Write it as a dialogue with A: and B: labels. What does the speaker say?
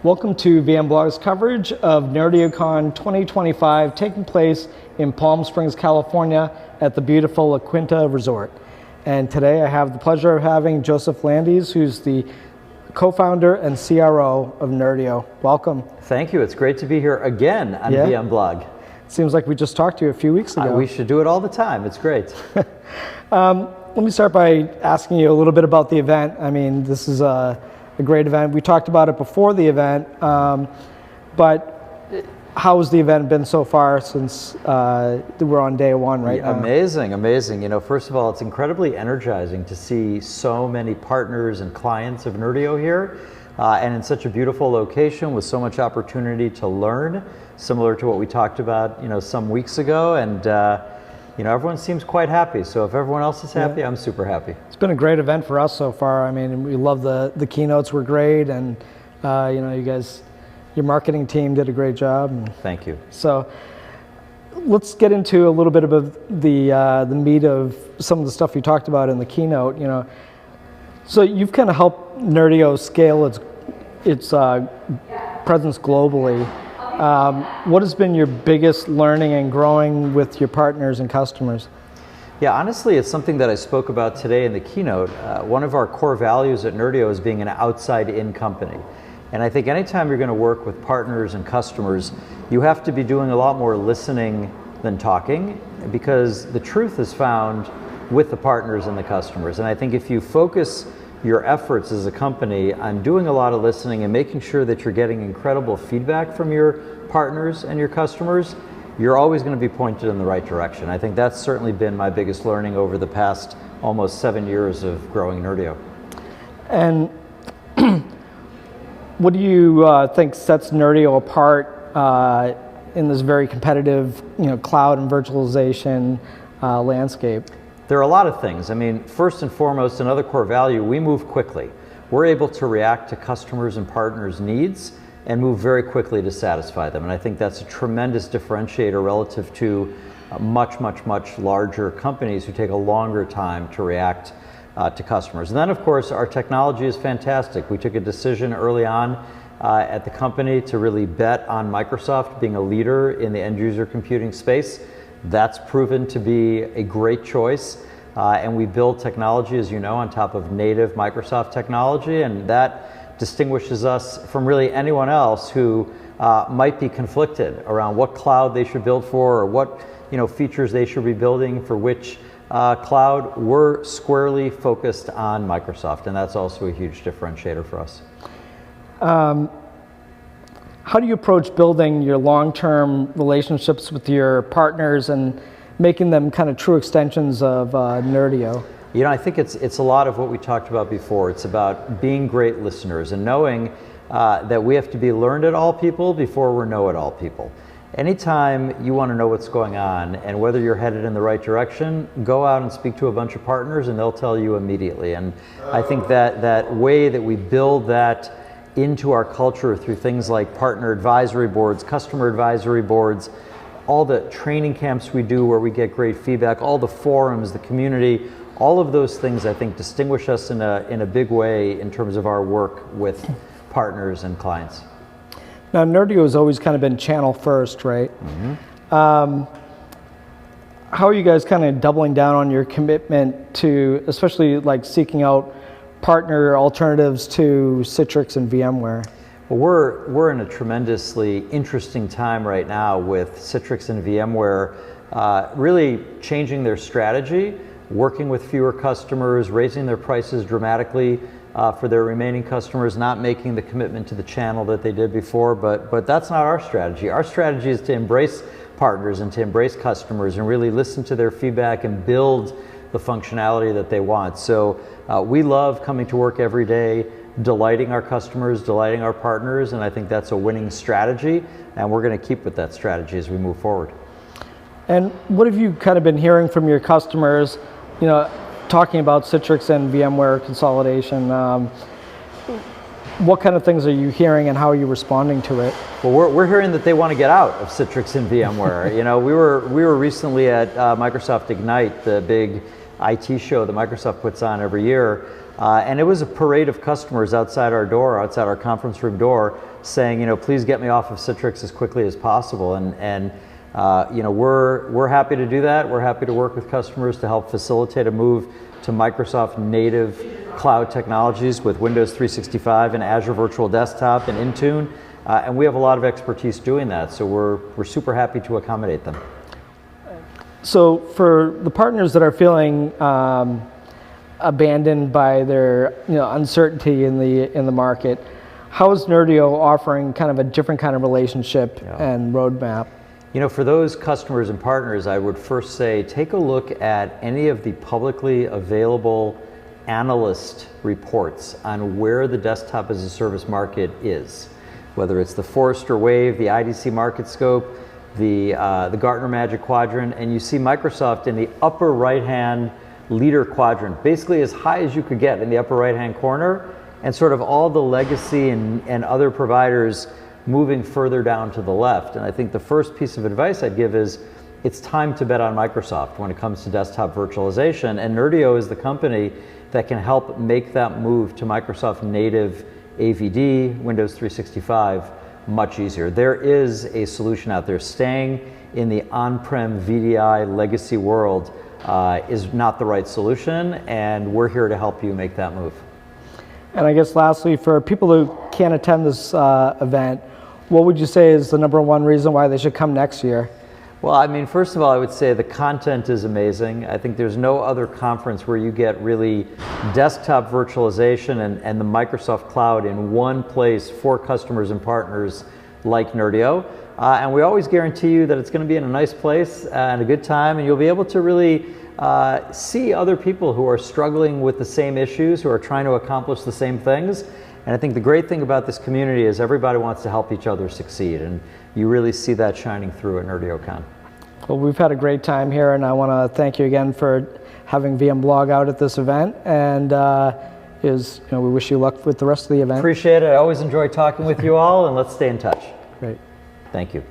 A: Welcome to VMblog's coverage of NerdioCon2025 taking place in Palm Springs, California at the beautiful La Quinta Resort. And today I have the pleasure of having Joseph Landes, who's the co-founder and CRO of Nerdio. Welcome.
B: Thank you. It's great to be here again on VMblog.
A: Seems like we just talked to you a few weeks ago.
B: We should do it all the time. It's great.
A: Let me start by asking you a little bit about the event. I mean, this is a great event. We talked about it before the event, but how has the event been so far since we're on day one right now?
B: Amazing, amazing. You know, first of all, it's incredibly energizing to see so many partners and clients of Nerdio here, and in such a beautiful location with so much opportunity to learn, similar to what we talked about, you know, some weeks ago. And you know, everyone seems quite happy. So if everyone else is happy, I'm super happy.
A: It's been a great event for us so far. I mean, we love the keynotes were great, and you know, you guys, your marketing team did a great job.
B: Thank you.
A: So let's get into a little bit of the meat of some of the stuff you talked about in the keynote. You know, so you've kind of helped Nerdio scale its presence globally. What has been your biggest learning and growing with your partners and customers?
B: Yeah, honestly, it's something that I spoke about today in the keynote. One of our core values at Nerdio is being an outside-in company. And I think anytime you're going to work with partners and customers, you have to be doing a lot more listening than talking, because the truth is found with the partners and the customers. And I think if you focus your efforts as a company on doing a lot of listening and making sure that you're getting incredible feedback from your partners and your customers, you're always going to be pointed in the right direction. I think that's certainly been my biggest learning over the past almost 7 years of growing Nerdio.
A: And what do you think sets Nerdio apart in this very competitive, you know, cloud and virtualization landscape?
B: There are a lot of things. I mean, first and foremost, another core value, we move quickly. We're able to react to customers and partners' needs and move very quickly to satisfy them. And I think that's a tremendous differentiator relative to much, much, much larger companies who take a longer time to react to customers. And then, of course, our technology is fantastic. We took a decision early on at the company to really bet on Microsoft being a leader in the end-user computing space. That's proven to be a great choice, and we build technology, as you know, on top of native Microsoft technology, and that distinguishes us from really anyone else who might be conflicted around what cloud they should build for, or what, you know, features they should be building for which cloud. We're squarely focused on Microsoft, and that's also a huge differentiator for us.
A: How do you approach building your long-term relationships with your partners and making them kind of true extensions of Nerdio?
B: You know, I think it's a lot of what we talked about before. It's about being great listeners and knowing that we have to be learned-at-all people before we're know-it-all people. Anytime you want to know what's going on and whether you're headed in the right direction, go out and speak to a bunch of partners and they'll tell you immediately. And I think that way that we build that into our culture through things like partner advisory boards, customer advisory boards, all the training camps we do where we get great feedback, all the forums, the community, all of those things I think distinguish us in a big way in terms of our work with partners and clients.
A: Now, Nerdio has always kind of been channel first, right? Mm-hmm. How are you guys kind of doubling down on your commitment to, especially like seeking out partner alternatives to Citrix and VMware?
B: Well, we're in a tremendously interesting time right now with Citrix and VMware really changing their strategy, working with fewer customers, raising their prices dramatically for their remaining customers, not making the commitment to the channel that they did before, but that's not our strategy. Our strategy is to embrace partners and to embrace customers and really listen to their feedback and build the functionality that they want. So we love coming to work every day, delighting our customers, delighting our partners, and I think that's a winning strategy, and we're going to keep with that strategy as we move forward.
A: And what have you kind of been hearing from your customers, you know, talking about Citrix and VMware consolidation? What kind of things are you hearing and how are you responding to it?
B: Well, we're hearing that they want to get out of Citrix and VMware. You know, we were recently at Microsoft Ignite, the big IT show that Microsoft puts on every year, and it was a parade of customers outside our door, outside our conference room door, saying, please get me off of Citrix as quickly as possible. And we're happy to do that. We're happy to work with customers to help facilitate a move to Microsoft native cloud technologies with Windows 365 and Azure Virtual Desktop and Intune. And we have a lot of expertise doing that, so we're super happy to accommodate them.
A: So for the partners that are feeling abandoned by their uncertainty in the market, how is Nerdio offering kind of a different kind of relationship and roadmap?
B: For those customers and partners, I would first say take a look at any of the publicly available analyst reports on where the desktop as a service market is, whether it's the Forrester Wave, the IDC Market Scope, the Gartner Magic Quadrant, and you see Microsoft in the upper right-hand leader quadrant, basically as high as you could get in the upper right-hand corner, and sort of all the legacy and other providers moving further down to the left. And I think the first piece of advice I'd give is it's time to bet on Microsoft when it comes to desktop virtualization, and Nerdio is the company that can help make that move to Microsoft native AVD, Windows 365, much easier. There is a solution out there. Staying in the on-prem VDI legacy world is not the right solution, and we're here to help you make that move.
A: And I guess lastly, for people who can't attend this event, what would you say is the #1 reason why they should come next year?
B: Well, I mean, first of all, I would say the content is amazing. I think there's no other conference where you get really desktop virtualization and the Microsoft Cloud in one place for customers and partners like Nerdio. And we always guarantee you that it's going to be in a nice place and a good time, and you'll be able to really see other people who are struggling with the same issues, who are trying to accomplish the same things. And I think the great thing about this community is everybody wants to help each other succeed, and you really see that shining through at NerdioCon.
A: Well, we've had a great time here, and I want to thank you again for having VMblog out at this event, and we wish you luck with the rest of the event.
B: Appreciate it. I always enjoy talking with you all, and let's stay in touch.
A: Great.
B: Thank you.